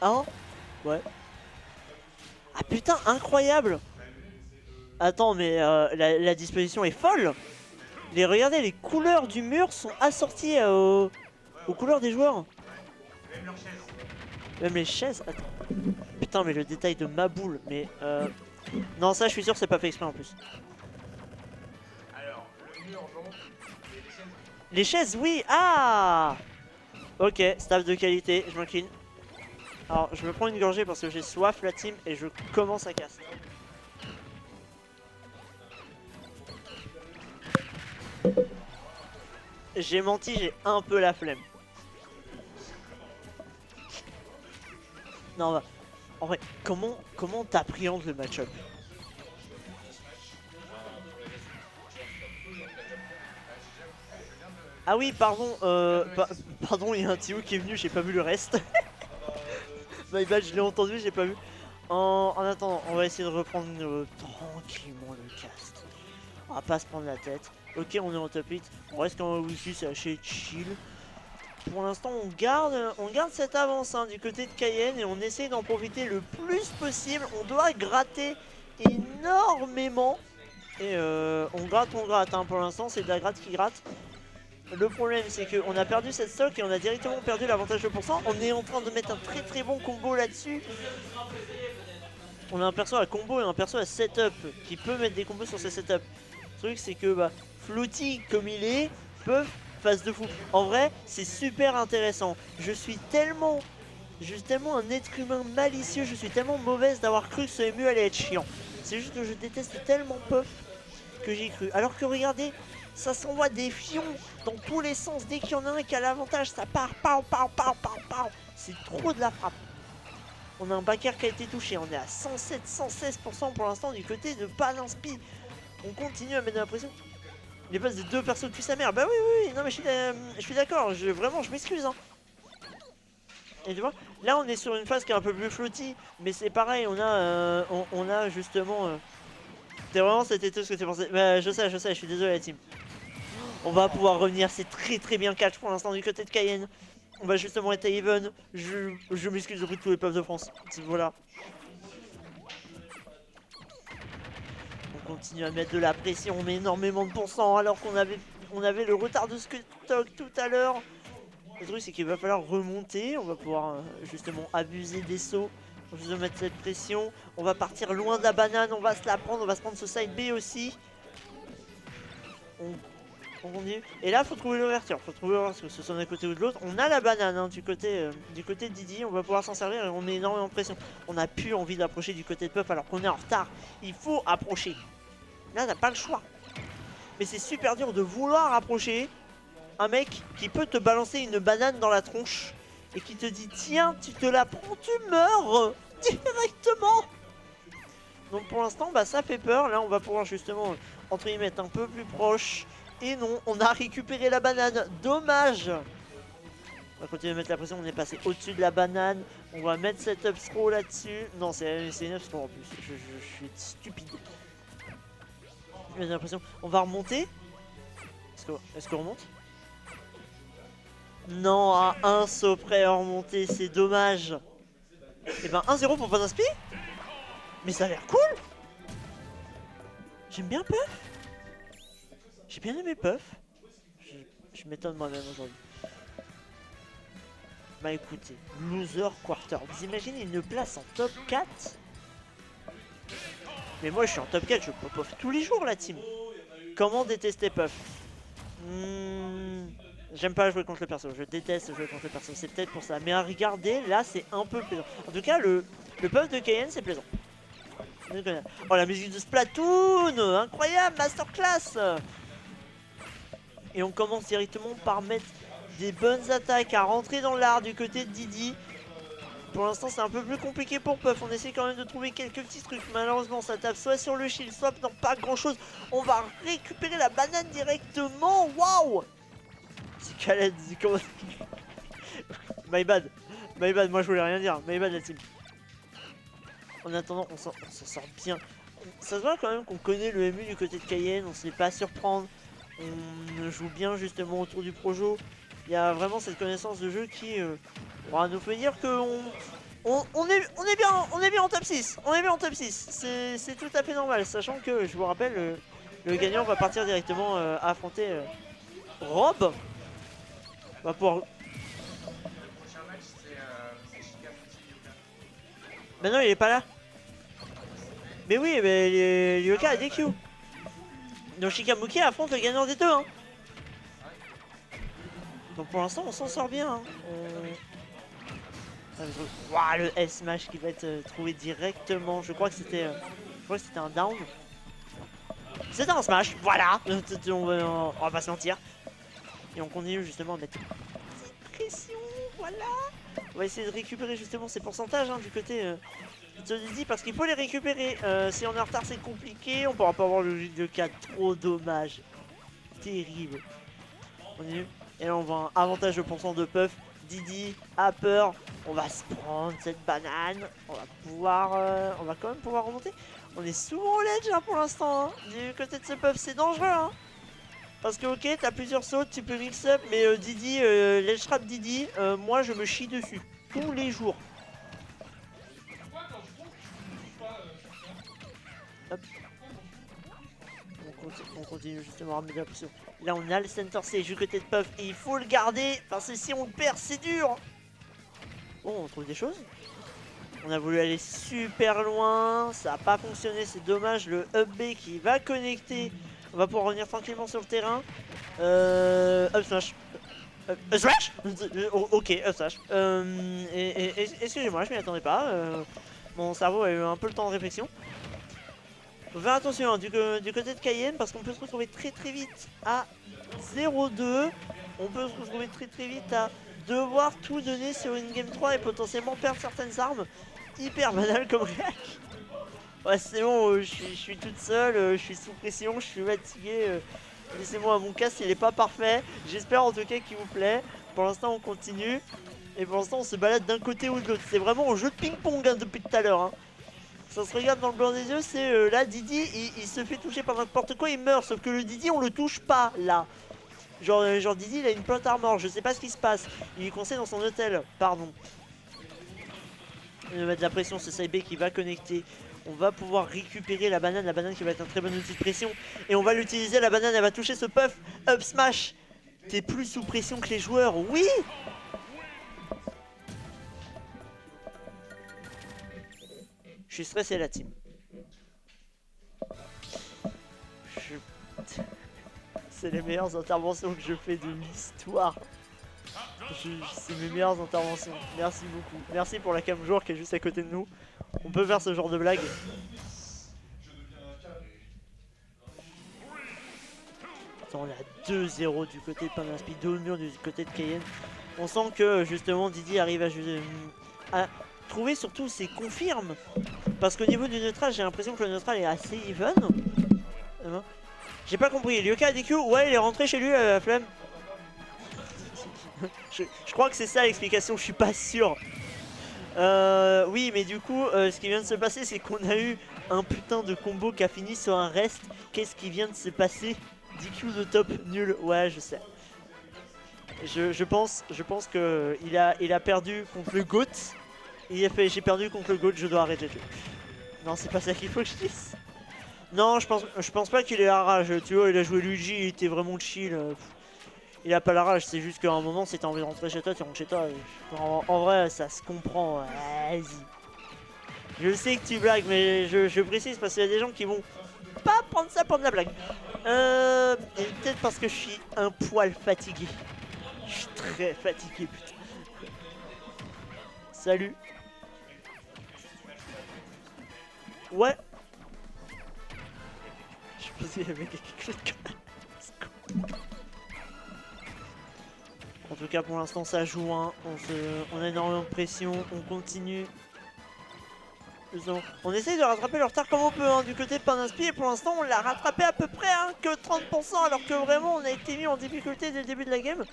Hein? Ouais. Ah putain, incroyable! Attends, mais la disposition est folle! Regardez, les couleurs du mur sont assorties aux couleurs des joueurs. Même les chaises. Attends. Putain, mais le détail de ma boule. Mais non, ça, je suis sûr, c'est pas fait exprès en plus. Les chaises, oui. Ah. Ok, staff de qualité, je m'incline. Alors, je me prends une gorgée parce que j'ai soif, la team, et je commence à casser. J'ai menti, j'ai un peu la flemme. Non, en vrai, comment t'appréhendes le match-up? Ah oui, pardon, pardon, il y a un Tio qui est venu, j'ai pas vu le reste. My bad, je l'ai entendu, j'ai pas vu. En attendant, on va essayer de reprendre tranquillement le cast. On va pas se prendre la tête. Ok, on est en top 8. On reste quand même ici, c'est assez chill. Pour l'instant, on garde cette avance hein, du côté de Cayenne et on essaie d'en profiter le plus possible. On doit gratter énormément. Et on gratte. Hein. Pour l'instant, c'est de la gratte qui gratte. Le problème, c'est qu'on a perdu cette stock et on a directement perdu l'avantage de pourcent. On est en train de mettre un très très bon combo là-dessus. On a un perso à combo et un perso à setup qui peut mettre des combos sur ses setups. Le truc, c'est que Floaty, comme il est, peut face de fou. En vrai, c'est super intéressant. Je suis tellement un être humain malicieux, je suis tellement mauvaise d'avoir cru que ce MU allait être chiant. C'est juste que je déteste tellement Puff que j'ai cru. Alors que regardez, ça s'envoie des fions dans tous les sens. Dès qu'il y en a un qui a l'avantage, ça part, pow, pow, pow, pow, pow. C'est trop de la frappe. On a un backer qui a été touché. On est à 107, 116% pour l'instant du côté de Palinspi. On continue à mettre de la pression. Les passes des deux persos de sa mère. Bah oui, oui, oui. Non, mais je suis d'accord. Vraiment, je m'excuse. Hein. Et tu vois, là, on est sur une phase qui est un peu plus flotti. Mais c'est pareil. On a justement. C'est vraiment c'était tout ce que tu pensé. Bah, je sais, je suis désolé, la team. On va pouvoir revenir. C'est très très bien catch pour l'instant du côté de Cayenne. On va justement être à even. Je m'excuse auprès de tous les peuples de France. Voilà. On continue à mettre de la pression, on met énormément de pourcents alors qu'on avait le retard de stock tout à l'heure. Le truc c'est qu'il va falloir remonter, on va pouvoir justement abuser des sauts pour juste mettre cette pression. On va partir loin de la banane, on va se la prendre, on va se prendre ce side B aussi. On continue. Et là faut trouver l'ouverture, que ce soit d'un côté ou de l'autre. On a la banane hein, du côté de Didi, on va pouvoir s'en servir et on met énormément de pression. On n'a plus envie d'approcher du côté de Puff alors qu'on est en retard. Il faut approcher. Là, t'as pas le choix. Mais c'est super dur de vouloir approcher un mec qui peut te balancer une banane dans la tronche et qui te dit tiens, tu te la prends, tu meurs directement. Donc pour l'instant, ça fait peur. Là, on va pouvoir justement, entre guillemets, être un peu plus proche. Et non, on a récupéré la banane. Dommage. On va continuer à mettre la pression. On est passé au-dessus de la banane. On va mettre cette up throw là-dessus. Non, c'est une up throw en plus. Je suis stupide. J'ai l'impression. On va remonter. Est-ce qu'on remonte? Non, à un saut près à remonter, c'est dommage. Et ben 1-0 pour Panaspé. Mais ça a l'air cool. J'aime bien Puff. J'ai bien aimé Puff. Je m'étonne moi-même aujourd'hui. Bah écoutez, loser quarter. Vous imaginez une place en top 4? Mais moi je suis en top 4, je peux Puff tous les jours la team. Comment détester Puff? J'aime pas jouer contre le perso, je déteste jouer contre le perso, c'est peut-être pour ça. Mais à regarder, là c'est un peu plaisant. En tout cas, le Puff de Cayenne c'est plaisant. Oh la musique de Splatoon, incroyable, masterclass. Et on commence directement par mettre des bonnes attaques, à rentrer dans l'art du côté de Didi. Pour l'instant c'est un peu plus compliqué pour Puff, on essaie quand même de trouver quelques petits trucs. Malheureusement ça tape soit sur le shield, soit dans pas grand chose. On va récupérer la banane directement, waouh. C'est Khaled, comment... My bad, moi je voulais rien dire, my bad la team. En attendant, on s'en sort bien. Ça se voit quand même qu'on connaît le MU du côté de Cayenne, on se fait pas surprendre. On joue bien justement autour du projo. Il y a vraiment cette connaissance de jeu qui nous fait dire qu'on on est bien en top 6. On est bien en top 6. C'est tout à fait normal. Sachant que, je vous rappelle, le gagnant va partir directement affronter Rob. Va pouvoir... Mais non, il est pas là. Mais oui, mais Ryoka a DQ. Donc Shikamuki affronte le gagnant des deux. Hein. Donc pour l'instant, on s'en sort bien. Hein. Wow, le S-Smash qui va être trouvé directement. Je crois que c'était un down. C'était un smash, voilà. On va pas se mentir. Et on continue justement à mettre pression, voilà. On va essayer de récupérer justement ces pourcentages hein, du côté de Didi parce qu'il faut les récupérer. Si on est en retard, c'est compliqué. On pourra pas avoir le vidéo 4, trop dommage. Terrible. On continue. Et là, on voit un avantage de pourcent de puff. Didi a peur. On va se prendre cette banane. On va quand même pouvoir remonter. On est souvent au ledge hein, pour l'instant. Hein. Du côté de ce puff, c'est dangereux. Hein. Parce que ok, t'as plusieurs sauts, tu peux mix up, mais Didi, ledge trap Didi, moi je me chie dessus. Tous les jours. Hop. On continue justement à remettre la pression. Là on a le center stage du côté de puff et il faut le garder. Parce que si on le perd, c'est dur. Bon, on trouve des choses. On a voulu aller super loin, ça n'a pas fonctionné, c'est dommage. Le up B qui va connecter, on va pouvoir revenir tranquillement sur le terrain. Up smash. Smash. Ok, up smash. Excusez-moi, je m'y attendais pas. Mon cerveau a eu un peu le temps de réflexion. Faut faire attention hein, du côté de Cayenne parce qu'on peut se retrouver très vite à 0-2. On peut se retrouver très vite à devoir tout donner sur une game 3 et potentiellement perdre certaines armes. Hyper banal comme réac. Ouais c'est bon, je suis toute seule, je suis sous pression, je suis fatigué. Laissez-moi mon casque, il est pas parfait. J'espère en tout cas qu'il vous plaît. Pour l'instant on continue. Et pour l'instant on se balade d'un côté ou de l'autre. C'est vraiment un jeu de ping-pong hein, depuis tout à l'heure. Hein. Ça se regarde dans le blanc des yeux, c'est là Didi il se fait toucher par n'importe quoi, il meurt. Sauf que le Didi on le touche pas là. Genre Didi il a une plot armor, je sais pas ce qui se passe. Il est coincé dans son hôtel, pardon. Il va mettre de la pression, c'est Saibé qui va connecter. On va pouvoir récupérer la banane qui va être un très bon outil de pression. Et on va l'utiliser, la banane elle va toucher ce puff. Up smash. T'es plus sous pression que les joueurs, oui. Je suis stressé la team. C'est les meilleures interventions que je fais de l'histoire. C'est mes meilleures interventions. Merci beaucoup. Merci pour la cam joueur qui est juste à côté de nous. On peut faire ce genre de blague. Attends, on est à 2-0 du côté de Panaspi, 2 au mur du côté de Cayenne. On sent que justement Didi arrive à trouver surtout ses confirmes. Parce qu'au niveau du neutral, j'ai l'impression que le neutral est assez even. J'ai pas compris. Ryoka a DQ, ouais, il est rentré chez lui à la flemme. Je crois que c'est ça l'explication, je suis pas sûr. Oui, mais du coup, ce qui vient de se passer, c'est qu'on a eu un putain de combo qui a fini sur un rest. Qu'est-ce qui vient de se passer? DQ de top, nul. Ouais, je sais. Je pense que il a perdu contre le GOAT. Il a fait j'ai perdu contre le GOAT, je dois arrêter. Non, c'est pas ça qu'il faut que je dise. Non, je pense pas qu'il ait la rage. Tu vois, il a joué Luigi, il était vraiment chill. Il a pas la rage, c'est juste qu'à un moment, si t'as envie de rentrer chez toi, tu rentres chez toi. En vrai, ça se comprend. Vas-y. Je sais que tu blagues, mais je précise parce qu'il y a des gens qui vont pas prendre ça pour de la blague. Et peut-être parce que je suis un poil fatigué. Je suis très fatigué, putain. Salut. Ouais. Je pensais qu'il y avait quelque chose comme... En tout cas, pour l'instant, ça joue. Hein. On a énormément de pression. On continue. On essaye de rattraper le retard comme on peut hein, du côté de Panaspi. Et pour l'instant, on l'a rattrapé à peu près hein, que 30%. Alors que vraiment, on a été mis en difficulté dès le début de la game.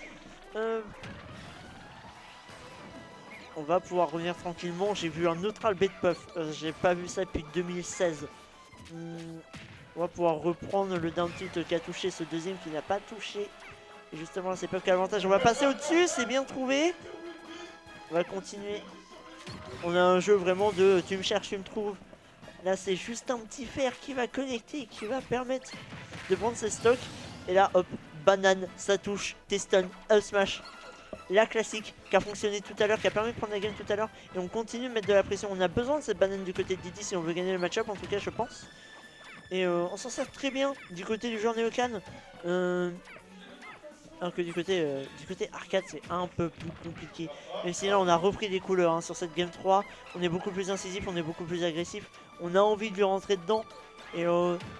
On va pouvoir revenir tranquillement. J'ai vu un neutral bait puff. J'ai pas vu ça depuis 2016. On va pouvoir reprendre le down tilt qui a touché ce deuxième qui n'a pas touché. Et justement, c'est puff qui a l'avantage. On va passer au-dessus, c'est bien trouvé. On va continuer On a un jeu vraiment de tu me cherches, tu me trouves. Là c'est juste un petit fer qui va connecter et qui va permettre de prendre ses stocks. Et là hop, banane, ça touche, T-stun, up smash. La classique qui a fonctionné tout à l'heure, qui a permis de prendre la game tout à l'heure. Et on continue de mettre de la pression. On a besoin de cette banane du côté de Didi si on veut gagner le match-up, en tout cas je pense. Et on s'en sert très bien du côté du joueur Neocan. Alors que du côté arcade c'est un peu plus compliqué. Même si là on a repris des couleurs hein, sur cette game 3. On est beaucoup plus incisif, on est beaucoup plus agressif. On a envie de lui rentrer dedans. Et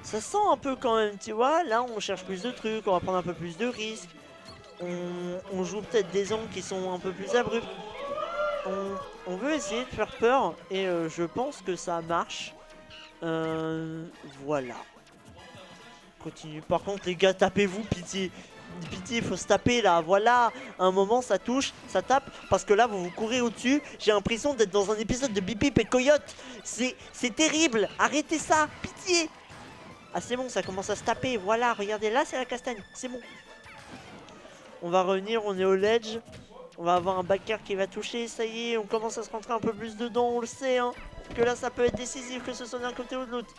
ça sent un peu quand même, tu vois. Là on cherche plus de trucs, on va prendre un peu plus de risques. On joue peut-être des angles qui sont un peu plus abrupts. On veut essayer de faire peur. Et je pense que ça marche. Voilà. Continue. Par contre les gars, tapez-vous, pitié. Pitié, il faut se taper là, voilà. À un moment ça touche, ça tape. Parce que là vous vous courez au-dessus. J'ai l'impression d'être dans un épisode de Bip Bip et Coyote. C'est terrible, arrêtez ça, pitié. Ah c'est bon, ça commence à se taper, voilà, regardez, là c'est la castagne, c'est bon. On va revenir, on est au ledge. On va avoir un backer qui va toucher, ça y est, on commence à se rentrer un peu plus dedans, on le sait hein. Que là ça peut être décisif, que ce soit d'un côté ou de l'autre.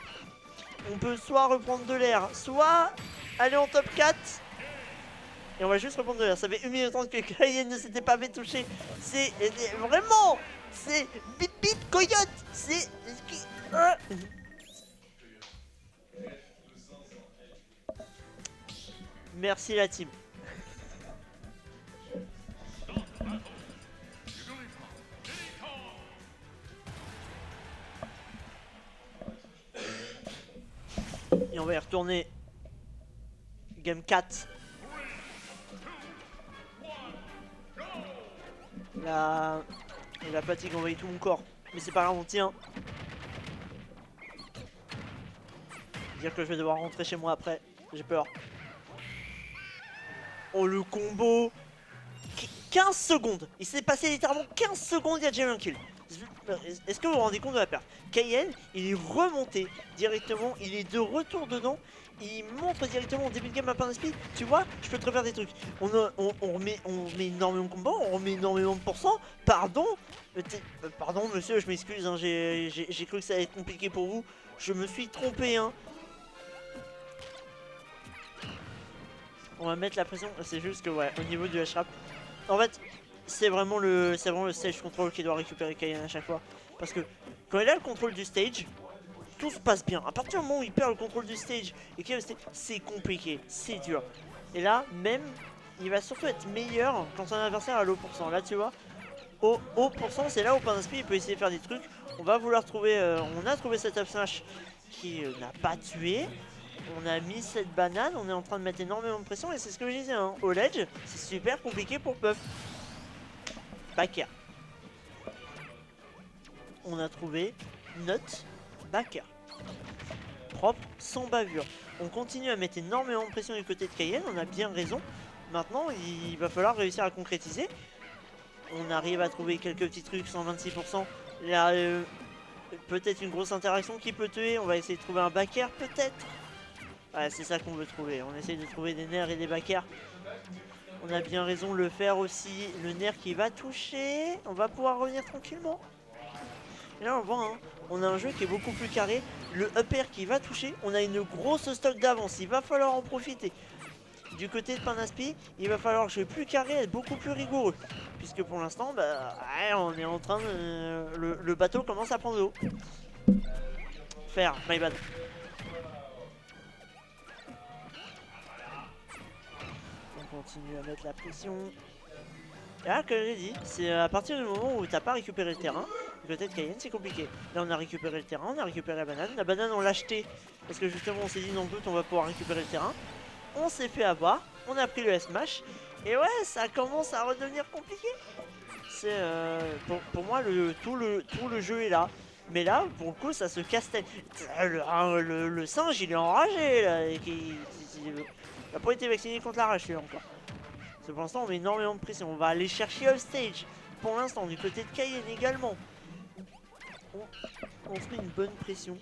On peut soit reprendre de l'air, soit aller en top 4. Et on va juste reprendre de l'air. Ça fait 1 minute 30 que Cayenne ne s'était pas fait toucher. C'est vraiment, c'est Bip Bip Coyote. C'est... Merci la team. Et on va y retourner. Game 4. La fatigue envahit tout mon corps. Mais c'est pas grave, on tient. Dire que je vais devoir rentrer chez moi après. J'ai peur. Oh le combo. 15 secondes. Il s'est passé littéralement 15 secondes, il y a déjà eu un kill. Est-ce que vous vous rendez compte de la perte? Cayenne, il est remonté directement. Il est de retour dedans. Il montre directement au début de game à plein d'esprit. Tu vois, je peux te refaire des trucs. On remet énormément de combats, on remet énormément de pourcents. Pardon, pardon monsieur, je m'excuse, hein, j'ai cru que ça allait être compliqué pour vous. Je me suis trompé, hein. On va mettre la pression, c'est juste que ouais, au niveau du H-Rap. En fait, c'est vraiment le stage control qui doit récupérer Cayenne à chaque fois. Parce que quand il a le contrôle du stage, tout se passe bien. À partir du moment où il perd le contrôle du stage et qu'il a le stage, c'est compliqué, c'est dur. Et là, même, il va surtout être meilleur quand son adversaire a low pourcent. Là, tu vois, au haut pourcent, c'est là où Panaspy il peut essayer de faire des trucs. On va vouloir trouver, on a trouvé cet up smash qui n'a pas tué. On a mis cette banane, on est en train de mettre énormément de pression et c'est ce que je disais, hein. Au ledge, c'est super compliqué pour Puff. Backer. On a trouvé notre backer. Propre, sans bavure. On continue à mettre énormément de pression du côté de Cayenne, on a bien raison. Maintenant, il va falloir réussir à concrétiser. On arrive à trouver quelques petits trucs, 126%. Là, peut-être une grosse interaction qui peut tuer. On va essayer de trouver un backer, peut-être. Ouais, c'est ça qu'on veut trouver. On essaye de trouver des nerfs et des backers. On a bien raison de le faire aussi. Le nerf qui va toucher. On va pouvoir revenir tranquillement. Et là on voit, hein, on a un jeu qui est beaucoup plus carré. Le up air qui va toucher. On a une grosse stock d'avance. Il va falloir en profiter. Du côté de Panaspy, il va falloir jouer plus carré, être beaucoup plus rigoureux. Puisque pour l'instant, bah, ouais, on est en train de... Le bateau commence à prendre l'eau. Faire, my bad. On continue à mettre la pression. Et là, comme j'ai dit, c'est à partir du moment où t'as pas récupéré le terrain, du côté de Cayenne, c'est compliqué. Là, on a récupéré le terrain, on a récupéré la banane. La banane, on l'a achetée parce que justement, on s'est dit dans le doute, on va pouvoir récupérer le terrain. On s'est fait avoir, on a pris le S-Mash. Et ouais, ça commence à redevenir compliqué. C'est pour moi, tout le jeu est là. Mais là, pour le coup, ça se casse-tête. Le singe, il est enragé là. Il n'a pas été vacciné contre la rage, encore. Parce que pour l'instant, on met énormément de pression. On va aller chercher upstage. Pour l'instant, du côté de Cayenne également. On se met une bonne pression.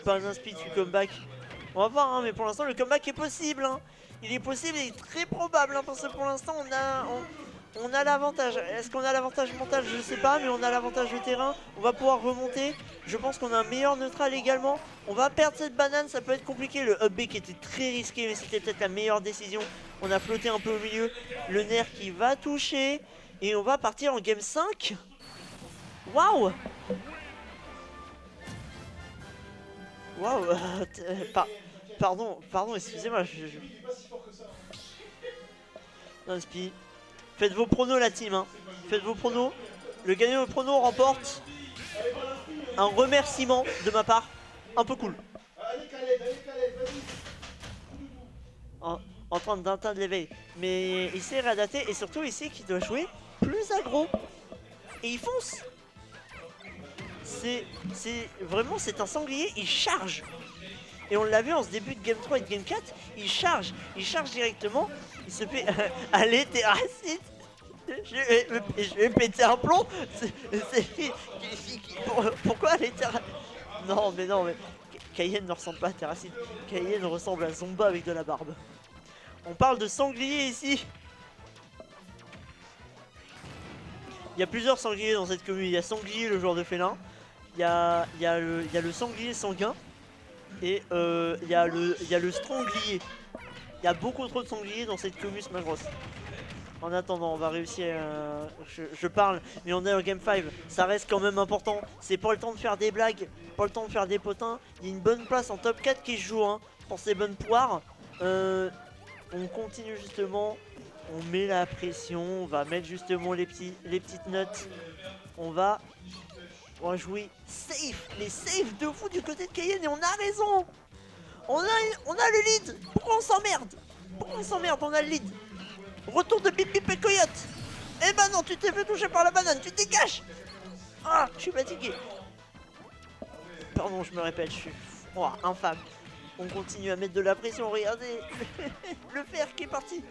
Pas un speed du comeback. On va voir, hein, mais pour l'instant, le comeback est possible. Hein. Il est possible et très probable. Hein, parce que pour l'instant, On a l'avantage. Est-ce qu'on a l'avantage mental? Je sais pas, mais on a l'avantage de terrain. On va pouvoir remonter. Je pense qu'on a un meilleur neutral également. On va perdre cette banane, ça peut être compliqué. Le up B qui était très risqué, mais c'était peut-être la meilleure décision. On a flotté un peu au milieu. Le nerf qui va toucher. Et on va partir en game 5. Waouh! Waouh! Pardon, excusez-moi. Non, Spi. Faites vos pronos la team, hein. Faites vos pronos. Le gagnant au prono remporte un remerciement de ma part. Un peu cool. En train d'atteindre l'éveil. Mais il s'est réadapté et surtout il sait qu'il doit jouer plus aggro. Et il fonce. Vraiment c'est un sanglier, il charge. Et on l'a vu en ce début de game 3 et de game 4, il charge directement. Il se fait allez Terracite. Je vais péter un plomb. Pourquoi les Terracite? Non mais Cayenne ne ressemble pas à Terracite. Cayenne ressemble à Zomba avec de la barbe. On parle de sanglier ici. Il y a plusieurs sangliers dans cette commune. Il y a Sanglier le joueur de félin. Il y a le sanglier sanguin. Et il y a le stranglier. Il y a beaucoup trop de sangliers dans cette commune Smash Bros. En attendant, on va réussir. Je parle, mais on est en game 5. Ça reste quand même important. C'est pas le temps de faire des blagues, pas le temps de faire des potins. Il y a une bonne place en top 4 qui se joue hein, pour ces bonnes poires. On continue justement. On met la pression. On va mettre justement les petites notes. On va jouer safe. Les safe de fou du côté de Cayenne et on a raison. On a le lead. Pourquoi on s'emmerde? On a le lead. Retour de Bip Bip et Coyote. Eh ben non, tu t'es fait toucher par la banane, tu te dégages. Ah, je suis fatigué. Pardon, je me répète, je suis infâme. On continue à mettre de la pression, regardez. Le fer qui est parti.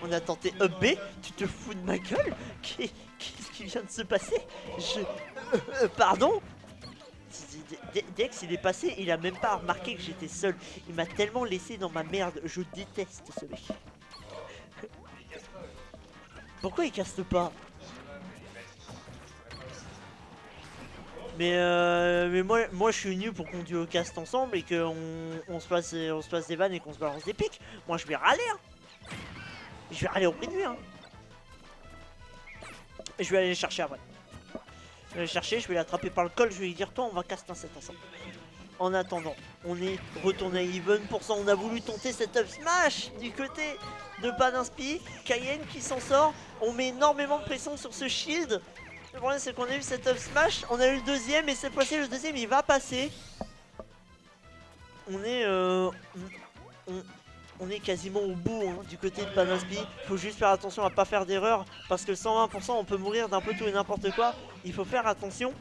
On a tenté up B, tu te fous de ma gueule? Qu'est-ce qui vient de se passer? Pardon? Dex il est passé, il a même pas remarqué que j'étais seul. Il m'a tellement laissé dans ma merde, je déteste ce mec. Pourquoi il caste pas? Mais moi je suis venu pour qu'on duo caste ensemble et qu'on se passe des vannes et qu'on se balance des pics. Moi je vais râler hein. Je vais râler auprès de lui hein. Et je vais aller les chercher après. Je vais les chercher, je vais l'attraper par le col, je vais lui dire toi on va cast un set ensemble. En attendant, on est retourné à even. Pour ça on a voulu tenter cette up smash du côté de Paninspi. Cayenne qui s'en sort. On met énormément de pression sur ce shield. Le problème c'est qu'on a eu cette up smash. On a eu le deuxième et cette fois-ci le deuxième il va passer. On est quasiment au bout hein, du côté de Paninspi. Faut juste faire attention à pas faire d'erreur. Parce que 120% on peut mourir d'un peu tout et n'importe quoi. Il faut faire attention.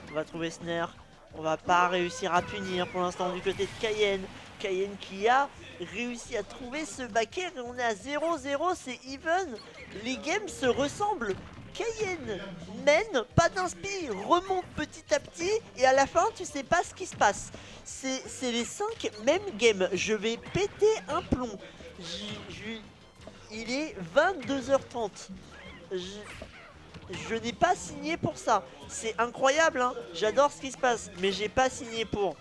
On va trouver Snare. On va pas réussir à punir pour l'instant du côté de Cayenne. Cayenne qui a réussi à trouver ce backer et on est à 0-0, c'est even. Les games se ressemblent. Cayenne mène, pas d'inspi, remonte petit à petit et à la fin tu sais pas ce qui se passe. C'est les 5 mêmes games. Je vais péter un plomb. Il est 22h30. Je n'ai pas signé pour ça. C'est incroyable hein. J'adore ce qui se passe. Mais j'ai pas signé pour.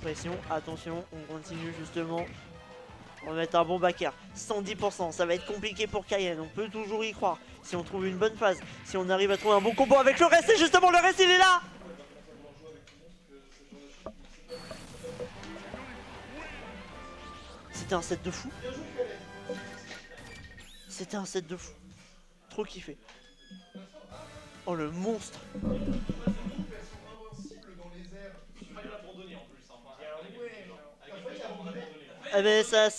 Pression, attention, on continue justement. On va mettre un bon backer. 110%, ça va être compliqué pour Cayenne. On peut toujours y croire. Si on trouve une bonne phase. Si on arrive à trouver un bon combo avec le reste. Et justement le reste il est là. C'était un set de fou. C'était un set de fou. Trop kiffé. Oh le monstre. Eh ben ça